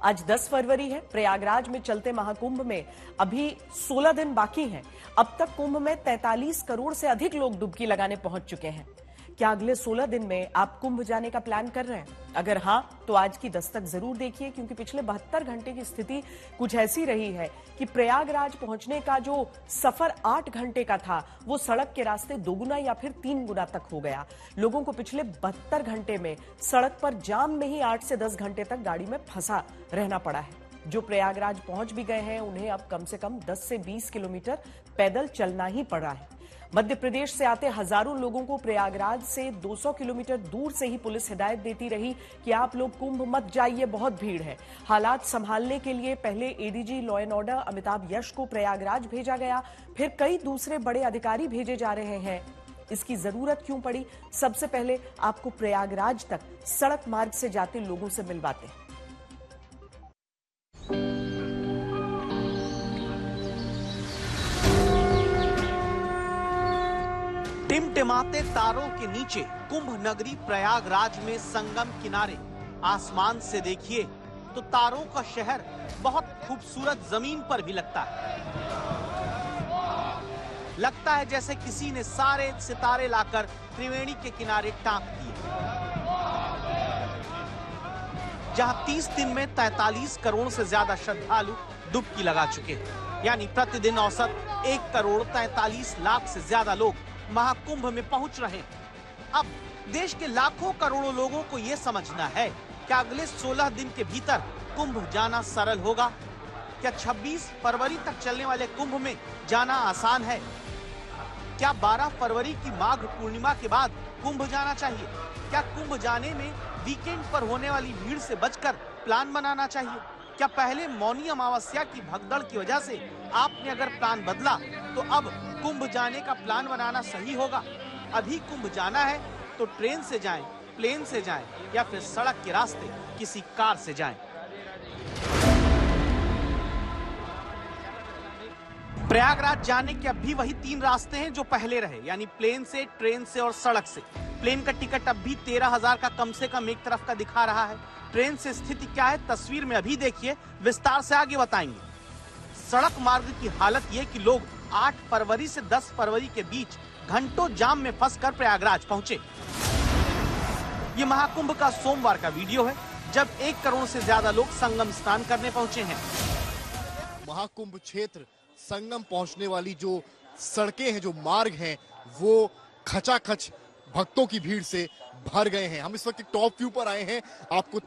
आज 10 फरवरी है। प्रयागराज में चलते महाकुंभ में अभी 16 दिन बाकी हैं। अब तक कुंभ में 43 करोड़ से अधिक लोग डुबकी लगाने पहुंच चुके हैं। क्या अगले 16 दिन में आप कुंभ जाने का प्लान कर रहे हैं? अगर हां, तो आज की दस्तक जरूर देखिए, क्योंकि पिछले 72 घंटे की स्थिति कुछ ऐसी रही है कि प्रयागराज पहुंचने का जो सफर 8 घंटे का था, वो सड़क के रास्ते 2 गुना या फिर 3 गुना तक हो गया। लोगों को पिछले 72 घंटे में सड़क पर जाम में ही 8 से 10 घंटे तक गाड़ी में फंसा रहना पड़ा है। जो प्रयागराज पहुंच भी गए हैं, उन्हें अब कम से कम 10 से 20 किलोमीटर पैदल चलना ही पड़ रहा है। मध्य प्रदेश से आते हजारों लोगों को प्रयागराज से 200 किलोमीटर दूर से ही पुलिस हिदायत देती रही कि आप लोग कुंभ मत जाइए, बहुत भीड़ है। हालात संभालने के लिए पहले ADG law and order Amitabh Yash को प्रयागराज भेजा गया, फिर कई दूसरे बड़े अधिकारी भेजे जा रहे हैं। इसकी जरूरत क्यों पड़ी? सबसे पहले आपको प्रयागराज तक सड़क मार्ग से जाते लोगों से मिलवाते हैं। टिमटिमाते तारों के नीचे कुंभ नगरी प्रयागराज में संगम किनारे आसमान से देखिए तो तारों का शहर बहुत खूबसूरत जमीन पर भी लगता है। लगता है जैसे किसी ने सारे सितारे लाकर त्रिवेणी के किनारे टांक दिए। जहां 30 दिन में 43 करोड़ से ज्यादा श्रद्धालु डुबकी लगा चुके हैं, यानी प्रतिदिन औसत 1 करोड़ 43 लाख से ज्यादा लोग महाकुंभ में पहुंच रहे हैं। अब देश के लाखों करोड़ों लोगों को यह समझना है कि अगले 16 दिन के भीतर कुंभ जाना सरल होगा। क्या 26 फरवरी तक चलने वाले कुंभ में जाना आसान है? क्या 12 फरवरी की माघ पूर्णिमा के बाद कुंभ जाना चाहिए? क्या कुंभ जाने में वीकेंड पर होने वाली भीड़ से बचकर प्लान बनाना चाहिए? क्या पहले मौनी अमावस्या की भगदड़ की वजह से आपने अगर प्लान बदला तो अब कुंभ जाने का प्लान बनाना सही होगा? अभी कुंभ जाना है तो ट्रेन से जाएं, प्लेन से जाएं या फिर सड़क के रास्ते किसी कार से जाएं। प्रयागराज जाने के अब भी वही 3 रास्ते हैं जो पहले रहे, यानी प्लेन से, ट्रेन से और सड़क से। प्लेन का टिकट अब भी 13,000 का कम से कम एक तरफ का दिखा रहा है। ट्रेन से स्थिति क्या है तस्वीर में अभी देखिए, विस्तार से आगे बताएंगे। सड़क मार्ग की हालत ये कि लोग 8 फरवरी से 10 फरवरी के बीच घंटों जाम में फंसकर प्रयागराज पहुंचे। ये महाकुंभ का सोमवार का वीडियो है, जब 1 करोड़ से ज्यादा लोग संगम स्नान करने पहुंचे हैं। महाकुंभ क्षेत्र संगम पहुंचने वाली जो सड़कें हैं, जो मार्ग हैं, वो खचाखच भक्तों की भीड़ से भर गए हैं। हम इस वक्त टॉप व्यू पर आए हैं आपको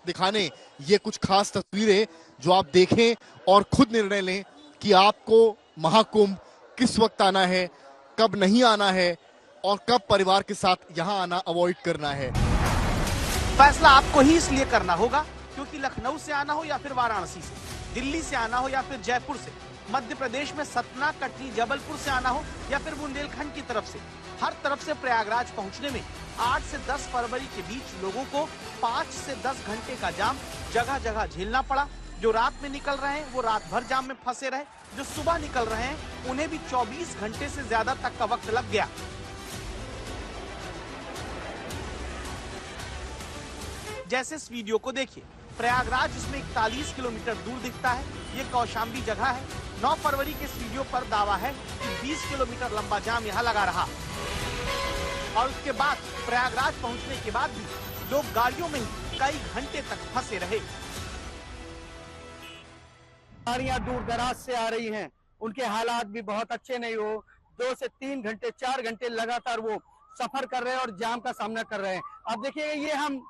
दिखाने ये कुछ खास तस्वीरें, जो आप देखें और खुद निर्णय लें कि आपको महाकुंभ किस वक्त आना है, कब नहीं आना है और कब परिवार के साथ यहां आना अवॉइड करना है। फैसला आपको ही इसलिए करना होगा क्योंकि लखनऊ से आना हो या फिर वाराणसी से, दिल्ली से आना हो या फिर जयपुर से, मध्य प्रदेश में सतना, कटनी, जबलपुर से आना हो या फिर बुंदेलखंड की तरफ से, हर तरफ से प्रयागराज पहुंचने में 8 से 10 फरवरी के बीच लोगों को 5 से 10 घंटे का जाम जगह जगह झेलना पड़ा। जो रात में निकल रहे हैं वो रात भर जाम में फंसे रहे, जो सुबह निकल रहे हैं उन्हें भी 24 घंटे से ज्यादा तक का वक्त लग गया। जैसे इस वीडियो को देखिए, प्रयागराज इसमें 41 किलोमीटर दूर दिखता है। ये कौशाम्बी जगह है। 9 फरवरी के इस वीडियो पर दावा है कि 20 किलोमीटर लंबा जाम यहाँ लगा रहा और उसके बाद प्रयागराज पहुंचने के बाद भी लोग गाड़ियों में ही कई घंटे तक फंसे रहे। गाड़ियां दूर दराज से आ रही हैं, उनके हालात भी बहुत अच्छे नहीं हो। 2 से 3 घंटे 4 घंटे लगातार वो सफर कर रहे हैं और जाम का सामना कर रहे हैं। अब देखिए, ये हम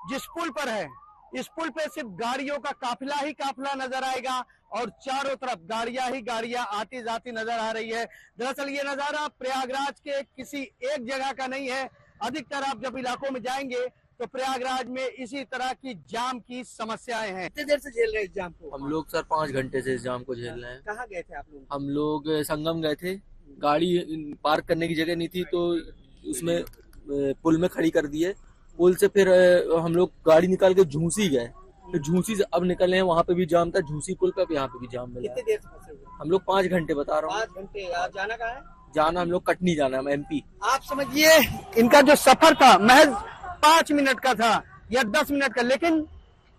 जिस पुल पर है, इस पुल पे सिर्फ गाड़ियों का काफिला ही काफिला नजर आएगा और चारों तरफ गाड़ियां ही गाड़ियां आती जाती नजर आ रही है। दरअसल ये नजारा प्रयागराज के किसी एक जगह का नहीं है। अधिकतर आप जब इलाकों में जाएंगे तो प्रयागराज में इसी तरह की जाम की समस्याएं हैं। कितनी देर से झेल रहे हैं इस जाम को? हम लोग सर 5 घंटे से इस जाम को झेल रहे हैं। कहाँ गए थे आप लोग? हम लोग संगम गए थे, गाड़ी पार्क करने की जगह नहीं थी तो उसमें पुल में खड़ी कर दिए। पुल से फिर हम लोग गाड़ी निकाल के झूसी गए, फिर झूसी से अब निकले हैं, वहाँ पे भी जाम था। झूसी पुल पे यहाँ पे भी जाम मिला। कितनी देर से फंसे हुए? हम लोग 5 घंटे बता रहा हूँ। 5 घंटे। जाना कहाँ है? जाना हम लोग कटनी जाना है, MP। आप समझिए, इनका जो सफर था महज 5 मिनट का था या 10 मिनट का, लेकिन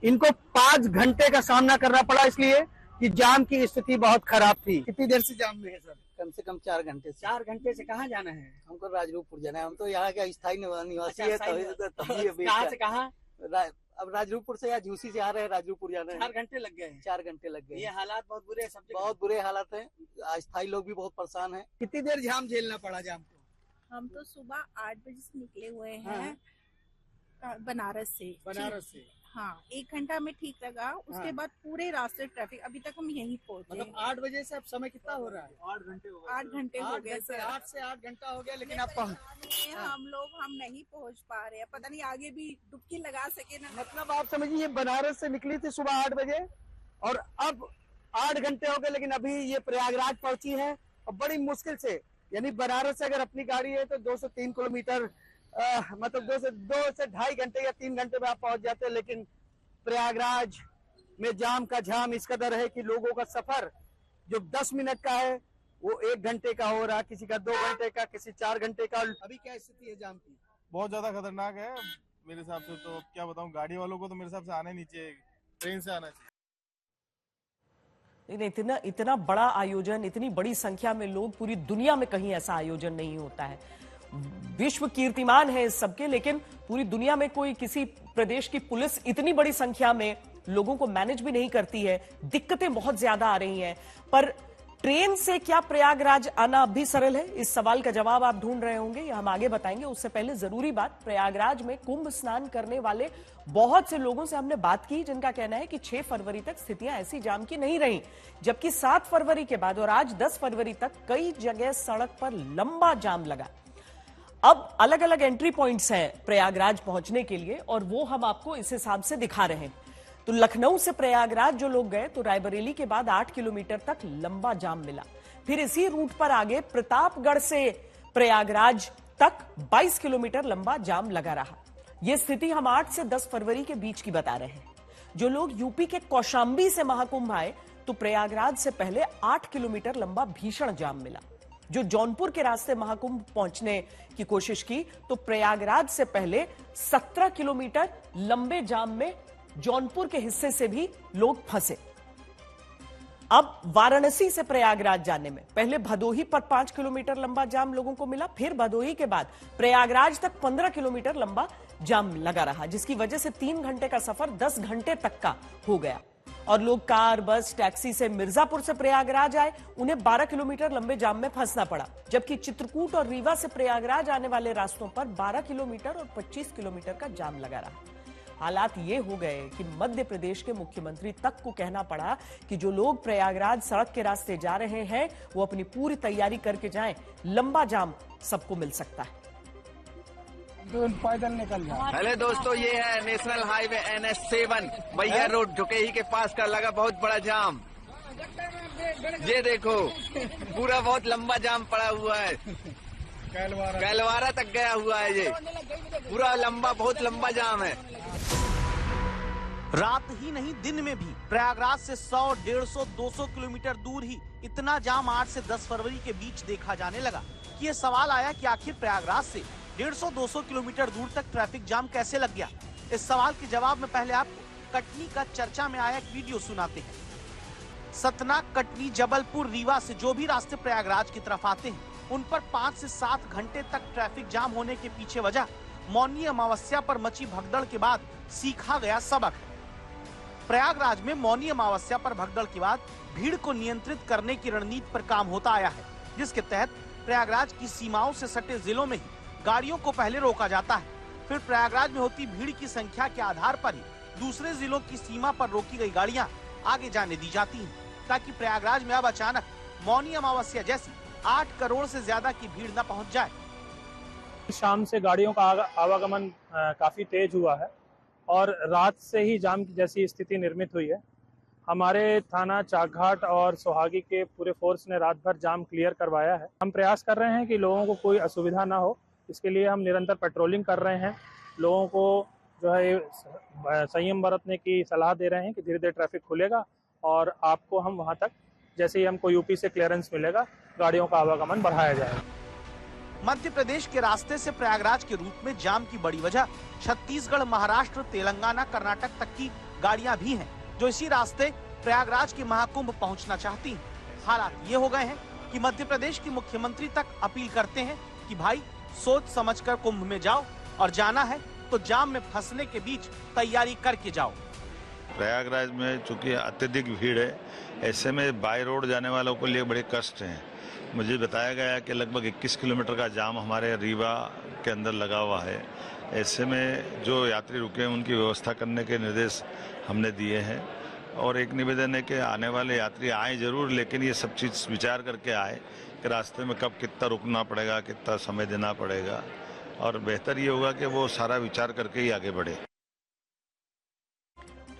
इनको 5 घंटे का सामना करना पड़ा, इसलिए कि जाम की स्थिति बहुत खराब थी। कितनी देर से जाम में है सर? कम से कम 4 घंटे से। 4 घंटे से कहाँ जाना है? हमको राजरूपपुर जाना है। हम तो यहाँ का स्थायी निवासी है। कहाँ से कहाँ? अब राजरूपपुर से या झूसी से आ रहे हैं, राजरूपपुर जाना है। 4 घंटे लग गए हैं। 4 घंटे लग गए। ये हालात बहुत बुरे हैं, सब जगह बहुत बुरे हालात हैं। अस्थायी लोग भी बहुत परेशान हैं। कितनी देर जाम झेलना पड़ा जाम को? हम तो सुबह 8 बजे से निकले हुए हैं बनारस से। हाँ, 1 घंटा में ठीक लगा, उसके बाद पूरे रास्ते ट्रैफिक। अभी तक हम यहीं पहुंचे। मतलब 8 बजे से अब समय कितना हो रहा है? 8 घंटे हो गए सर। 8 से 8 घंटा हो गया, लेकिन आप हम नहीं पहुंच पा रहे हैं। पता नहीं आगे भी डुबकी लगा सके ना। मतलब आप समझिए, बनारस से निकली थी सुबह 8 बजे और अब 8 घंटे हो गए, लेकिन अभी ये प्रयागराज पहुंची है और बड़ी मुश्किल से, यानी बनारस से अगर अपनी गाड़ी है तो 2 से 3 किलोमीटर मतलब 2 से 2.5 घंटे या 3 घंटे में आप पहुंच जाते हैं। लेकिन प्रयागराज में जाम का झाम इस कदर है कि लोगों का सफर जो 10 मिनट का है वो 1 घंटे का हो रहा है, किसी का 2 घंटे का, किसी 4 घंटे का। अभी क्या स्थिति है जाम की? बहुत ज्यादा खतरनाक है मेरे हिसाब से। तो क्या बताऊं, गाड़ी वालों को तो मेरे हिसाब से आना ही नहीं चाहिए, ट्रेन से आना चाहिए। लेकिन इतना बड़ा आयोजन, इतनी बड़ी संख्या में लोग, पूरी दुनिया में कहीं ऐसा आयोजन नहीं होता है। विश्व कीर्तिमान है इस सबके, लेकिन पूरी दुनिया में कोई किसी प्रदेश की पुलिस इतनी बड़ी संख्या में लोगों को मैनेज भी नहीं करती है। दिक्कतें बहुत ज्यादा आ रही हैं। पर ट्रेन से क्या प्रयागराज आना अब भी सरल है? इस सवाल का जवाब आप ढूंढ रहे होंगे, यह हम आगे बताएंगे। उससे पहले जरूरी बात, प्रयागराज में कुंभ स्नान करने वाले बहुत से लोगों से हमने बात की, जिनका कहना है कि 6 फरवरी तक स्थितियां ऐसी जाम की नहीं रही, जबकि 7 फरवरी के बाद और आज 10 फरवरी तक कई जगह सड़क पर लंबा जाम लगा। अब अलग अलग एंट्री पॉइंट्स हैं प्रयागराज पहुंचने के लिए, और वो हम आपको इस हिसाब से दिखा रहे हैं। तो लखनऊ से प्रयागराज जो लोग गए तो रायबरेली के बाद 8 किलोमीटर तक लंबा जाम मिला। फिर इसी रूट पर आगे प्रतापगढ़ से प्रयागराज तक 22 किलोमीटर लंबा जाम लगा रहा। यह स्थिति हम 8 से 10 फरवरी के बीच की बता रहे हैं। जो लोग यूपी के कौशाम्बी से महाकुंभ आए तो प्रयागराज से पहले 8 किलोमीटर लंबा भीषण जाम मिला। जो जौनपुर के रास्ते महाकुंभ पहुंचने की कोशिश की तो प्रयागराज से पहले 17 किलोमीटर लंबे जाम में जौनपुर के हिस्से से भी लोग फंसे। अब वाराणसी से प्रयागराज जाने में पहले भदोही पर 5 किलोमीटर लंबा जाम लोगों को मिला, फिर भदोही के बाद प्रयागराज तक 15 किलोमीटर लंबा जाम लगा रहा, जिसकी वजह से 3 घंटे का सफर 10 घंटे तक का हो गया। और लोग कार, बस, टैक्सी से मिर्जापुर से प्रयागराज आए, उन्हें 12 किलोमीटर लंबे जाम में फंसना पड़ा, जबकि चित्रकूट और रीवा से प्रयागराज आने वाले रास्तों पर 12 किलोमीटर और 25 किलोमीटर का जाम लगा रहा। हालात ये हो गए कि मध्य प्रदेश के मुख्यमंत्री तक को कहना पड़ा कि जो लोग प्रयागराज सड़क के रास्ते जा रहे हैं वो अपनी पूरी तैयारी करके जाएं, लंबा जाम सबको मिल सकता है। पैदल निकल जाए। हेलो दोस्तों, ये है नेशनल हाईवे NH7 मैया रोड झुकेही के पास का लगा बहुत बड़ा जाम। ये देखो, पूरा बहुत लंबा जाम पड़ा हुआ है, कैलवारा तक गया हुआ है। ये पूरा लंबा, बहुत लंबा जाम है। रात ही नहीं, दिन में भी प्रयागराज से 100, 150, 200 किलोमीटर दूर ही इतना जाम 8 से 10 फरवरी के बीच देखा जाने लगा कि ये सवाल आया कि आखिर प्रयागराज से 150-200 किलोमीटर दूर तक ट्रैफिक जाम कैसे लग गया। इस सवाल के जवाब में पहले आपको कटनी का चर्चा में आया एक वीडियो सुनाते हैं। सतना, कटनी, जबलपुर, रीवा से जो भी रास्ते प्रयागराज की तरफ आते हैं उन पर 5 से 7 घंटे तक ट्रैफिक जाम होने के पीछे वजह मौनी अमावस्या पर मची भगदड़ के बाद सीखा गया सबक है। प्रयागराज में मौनी अमावस्या पर भगदड़ के बाद भीड़ को नियंत्रित करने की रणनीति पर काम होता आया है, जिसके तहत प्रयागराज की सीमाओं से सटे जिलों में ही गाड़ियों को पहले रोका जाता है, फिर प्रयागराज में होती भीड़ की संख्या के आधार पर ही दूसरे जिलों की सीमा पर रोकी गई गाड़ियां आगे जाने दी जाती हैं, ताकि प्रयागराज में अब अचानक मौनी अमावस्या जैसी 8 करोड़ से ज्यादा की भीड़ न पहुंच जाए। शाम से गाड़ियों का आवागमन काफी तेज हुआ है और रात से ही जाम की जैसी स्थिति निर्मित हुई है। हमारे थाना चाकघाट और सोहागी के पूरे फोर्स ने रात भर जाम क्लियर करवाया है। हम प्रयास कर रहे हैं कि लोगों को कोई असुविधा ना हो, इसके लिए हम निरंतर पेट्रोलिंग कर रहे हैं। लोगों को जो है संयम बरतने की सलाह दे रहे हैं कि धीरे धीरे ट्रैफिक खुलेगा और आपको हम वहां तक, जैसे ही हमको यूपी से क्लियरेंस मिलेगा, गाड़ियों का आवागमन बढ़ाया जाएगा। मध्य प्रदेश के रास्ते से प्रयागराज के रूट में जाम की बड़ी वजह छत्तीसगढ़, महाराष्ट्र, तेलंगाना, कर्नाटक तक की गाड़ियां भी हैं जो इसी रास्ते प्रयागराज के महाकुंभ पहुंचना चाहती हैं। हालात ये हो गए हैं कि मध्य प्रदेश के मुख्यमंत्री तक अपील करते हैं कि भाई सोच समझकर कुंभ में जाओ और जाना है तो जाम में फंसने के बीच तैयारी करके जाओ। प्रयागराज में चूंकि अत्यधिक भीड़ है, ऐसे में बाय रोड जाने वालों के लिए बड़े कष्ट हैं। मुझे बताया गया कि लगभग 21 किलोमीटर का जाम हमारे रीवा के अंदर लगा हुआ है। ऐसे में जो यात्री रुके हैं उनकी व्यवस्था करने के निर्देश हमने दिए हैं और एक निवेदन है कि आने वाले यात्री आए जरूर, लेकिन ये सब चीज़ विचार करके आए कि रास्ते में कब कितना रुकना पड़ेगा, कितना समय देना पड़ेगा, और बेहतर ये होगा कि वो सारा विचार करके ही आगे बढ़े।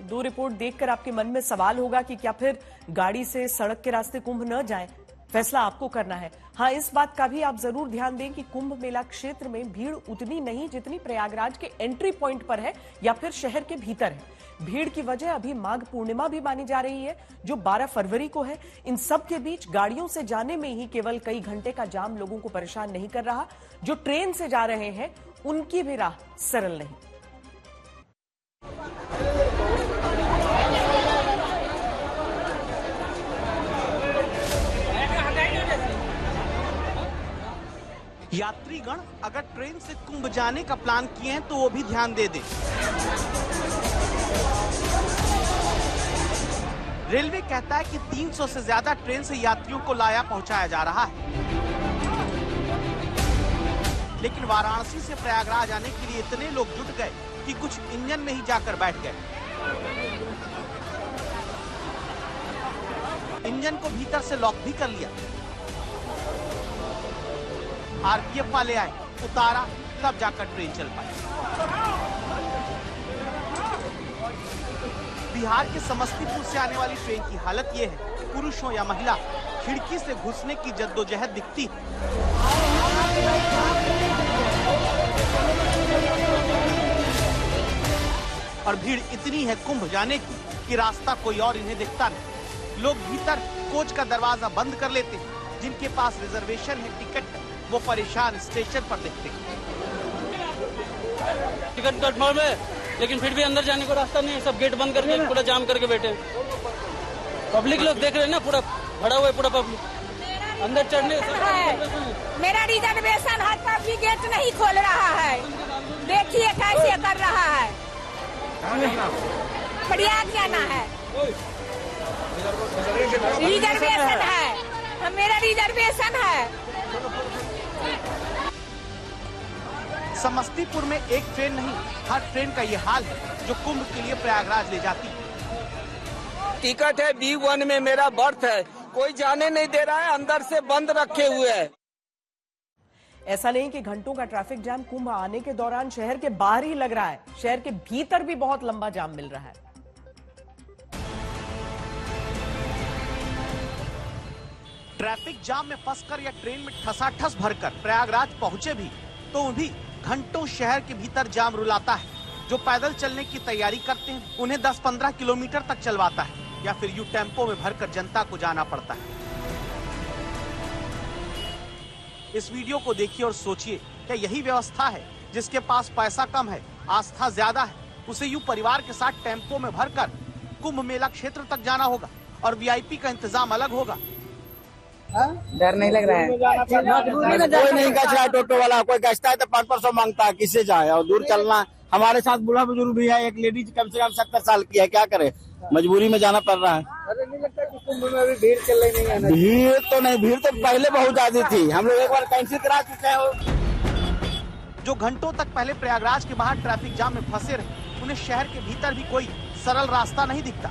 दो रिपोर्ट देखकर आपके मन में सवाल होगा कि क्या फिर गाड़ी से सड़क के रास्ते कुंभ न जाएं? फैसला आपको करना है। हाँ, इस बात का भी आप जरूर ध्यान दें कि कुंभ मेला क्षेत्र में भीड़ उतनी नहीं जितनी प्रयागराज के एंट्री पॉइंट पर है या फिर शहर के भीतर है। भीड़ की वजह अभी माघ पूर्णिमा भी मानी जा रही है जो 12 फरवरी को है। इन सब के बीच गाड़ियों से जाने में ही केवल कई घंटे का जाम लोगों को परेशान नहीं कर रहा। जो ट्रेन से जा रहे हैं उनकी भी राह सरल नहीं। यात्रीगण अगर ट्रेन से कुंभ जाने का प्लान किए हैं तो वो भी ध्यान दे दें। रेलवे कहता है कि 300 से ज्यादा ट्रेन से यात्रियों को लाया पहुंचाया जा रहा है, लेकिन वाराणसी से प्रयागराज आने के लिए इतने लोग जुट गए कि कुछ इंजन में ही जाकर बैठ गए। इंजन को भीतर से लॉक भी कर लिया। आरपीएफ वाले आए, उतारा, तब जाकर ट्रेन चल पाई। बिहार के समस्तीपुर से आने वाली ट्रेन की हालत ये है, पुरुष हो या महिला, खिड़की से घुसने की जद्दोजहद दिखती है। और भीड़ इतनी है कुंभ जाने की कि रास्ता कोई और इन्हें दिखता नहीं। लोग भीतर कोच का दरवाजा बंद कर लेते हैं। जिनके पास रिजर्वेशन है, टिकट है, वो परेशान स्टेशन पर दिखते हैं। टिकट कन्फर्म है, लेकिन फिर भी अंदर जाने को रास्ता नहीं है। सब गेट बंद करके पूरा जाम करके बैठे। पब्लिक लोग देख रहे हैं ना, पूरा भरा हुआ है पूरा पब्लिक अंदर चढ़ने। मेरा रिजर्वेशन है तब भी गेट नहीं खोल रहा है। देखिए कैसे कर रहा है। प्रयाग जाना है, रिजर्वेशन है, मेरा रिजर्वेशन है। समस्तीपुर में एक ट्रेन नहीं, हर ट्रेन का ये हाल है जो कुंभ के लिए प्रयागराज ले जाती है। टिकट है B1 में, मेरा बर्थ है, कोई जाने नहीं दे रहा है, अंदर से बंद रखे हुए है। ऐसा नहीं कि घंटों का ट्रैफिक जाम कुंभ आने के दौरान शहर के बाहर ही लग रहा है, शहर के भीतर भी बहुत लंबा जाम मिल रहा है। ट्रैफिक जाम में फंसकर या ट्रेन में ठसाठस भरकर प्रयागराज पहुंचे भी तो भी घंटों शहर के भीतर जाम रुलाता है। जो पैदल चलने की तैयारी करते हैं उन्हें 10-15 किलोमीटर तक चलवाता है या फिर यू टेम्पो में भरकर जनता को जाना पड़ता है। इस वीडियो को देखिए और सोचिए, क्या यही व्यवस्था है? जिसके पास पैसा कम है, आस्था ज्यादा है, उसे यूं परिवार के साथ टेम्पो में भरकर कुंभ मेला क्षेत्र तक जाना होगा और वीआईपी का इंतजाम अलग होगा। डर नहीं लग रहा है? कोई नहीं गछा, टोटो वाला कोई गछता है तो 500 मांगता है, किससे जाए? और दूर चलना, हमारे साथ बूढ़ा बुजुर्ग भी है, एक लेडीज कम से कम 70 साल की है, क्या करे, मजबूरी में जाना पड़ रहा है। अरे नहीं लगता कि कुंभ में अभी भीड़ चल रही नहीं है? भीड़ तो नहीं, भीड़ तो पहले बहुत ज्यादा थी, हम लोग एक बार कैंसिल करा चुके हैं। जो घंटों तक पहले प्रयागराज के बाहर ट्रैफिक जाम में फंसे रहे, उन्हें शहर के भीतर भी कोई सरल रास्ता नहीं दिखता।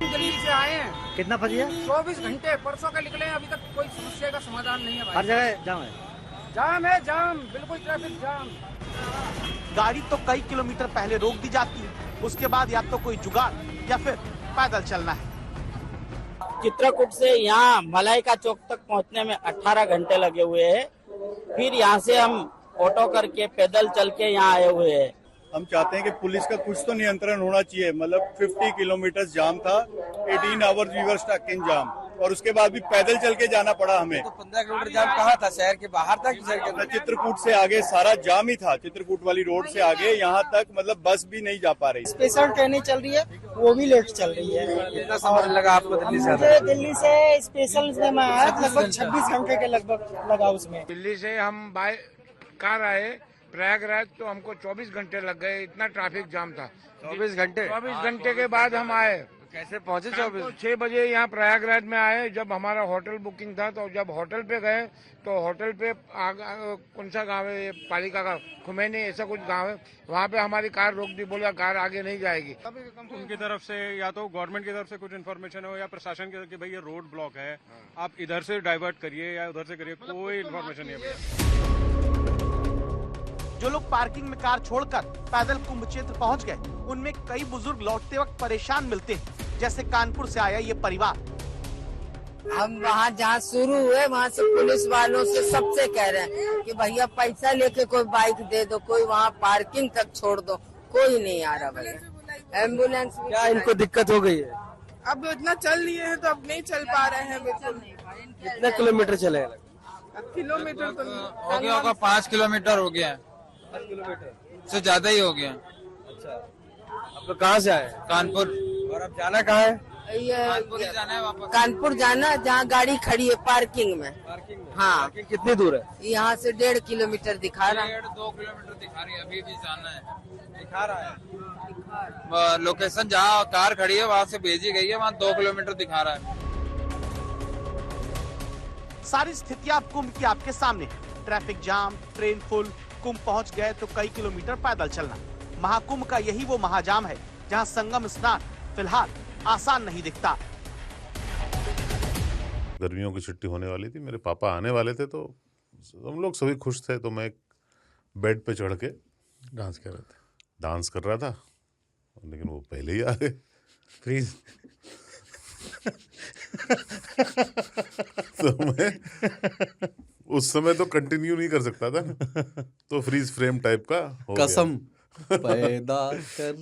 गरीब से आए हैं। कितना फंसी है? 24 घंटे परसों का निकले हैं, अभी तक कोई समस्या का समाधान नहीं है भाई। हर जगह जाम है, जाम है, जाम, बिल्कुल ट्रैफिक जाम। गाड़ी तो कई किलोमीटर पहले रोक दी जाती है, उसके बाद या तो कोई जुगाड़ या फिर पैदल चलना है। चित्रकूट से यहाँ मलाइका चौक तक पहुँचने में 18 घंटे लगे हुए हैं। फिर यहाँ से हम ऑटो करके पैदल चल के यहाँ आए हुए हैं। हम चाहते हैं कि पुलिस का कुछ तो नियंत्रण होना चाहिए। मतलब 50 किलोमीटर जाम था, 18 hours we were stuck in jam. और उसके बाद भी पैदल चल के जाना पड़ा हमें। तो 15 किलोमीटर जाम कहाँ था, शहर के बाहर तक? चित्रकूट से आगे सारा जाम ही था, चित्रकूट वाली रोड से आगे यहाँ तक मतलब बस भी नहीं जा पा रही। स्पेशल ट्रेनें चल रही है, वो भी लेट चल रही है। कितना समय लगा आपको दिल्ली से? मुझे दिल्ली से स्पेशल से मैं आया, लगभग 26 घंटे के लगभग लगा उसमें। दिल्ली से हम बाय कार आए प्रयागराज, तो हमको 24 घंटे लग गए, इतना ट्रैफिक जाम था। 24 घंटे? 24 घंटे के बाद हम आए। कैसे पहुंचे? 6 बजे यहाँ प्रयागराज में आए। जब हमारा होटल बुकिंग था, तो जब होटल पे गए तो होटल पे कौन सा गाँव है ये, पालिका का खुमैनी ऐसा कुछ गाँव है, वहाँ पे हमारी कार रोक दी, बोला कार आगे नहीं जाएगी। उनकी तरफ से या तो गवर्नमेंट की तरफ से कुछ इन्फॉर्मेशन हो या प्रशासन की कि भाई ये रोड ब्लॉक है, आप इधर से डाइवर्ट करिए या उधर से करिए, कोई इन्फॉर्मेशन नहीं है। जो लोग पार्किंग में कार छोड़कर पैदल कुंभ क्षेत्र पहुंच गए, उनमें कई बुजुर्ग लौटते वक्त परेशान मिलते हैं, जैसे कानपुर से आया ये परिवार। हम वहाँ जहाँ शुरू हुए वहाँ से पुलिस वालों से सबसे कह रहे हैं कि भैया पैसा लेके कोई बाइक दे दो, कोई वहाँ पार्किंग तक छोड़ दो, कोई नहीं आ रहा भैया। एम्बुलेंस क्या इनको दिक्कत हो गई है? अब इतना चल लिए हैं तो अब नहीं चल पा रहे हैं बिल्कुल। कितने किलोमीटर चले? किलोमीटर तो हो गया होगा, 5 किलोमीटर हो गया, 5 किलोमीटर से ज्यादा ही हो गया। अच्छा, आप लोग कहाँ से आए? कानपुर। और अब जाना कहाँ है? कानपुर जाना है वापस। कानपुर जाना, जहाँ गाड़ी खड़ी है पार्किंग में। हाँ। पार्किंग कितनी दूर है? यहाँ से 1.5 किलोमीटर दिखा रहा है। 1.5-2 किलोमीटर दिखा रही है, अभी भी जाना है। दिखा रहा है लोकेशन जहाँ कार खड़ी है वहाँ से भेजी गई है, वहाँ 2 किलोमीटर दिखा रहा है। सारी स्थितियां कुंभ की आपके सामने है। ट्रैफिक जाम, ट्रेन फुल, कुंभ पहुंच गए तो कई किलोमीटर पैदल चलना। महाकुंभ का यही वो महाजाम है जहां संगम स्नान फिलहाल आसान नहीं दिखता। गर्मियों की छुट्टी होने वाली थी, मेरे पापा आने वाले थे, तो हम लोग सभी खुश थे। तो मैं एक बेड पे चढ़ के डांस कर रहा था, लेकिन वो पहले ही आ गए। फ्रीज तो मैं उस समय तो कंटिन्यू नहीं कर सकता था ना, तो फ्रीज फ्रेम टाइप का हो कसम गया। पैदा कर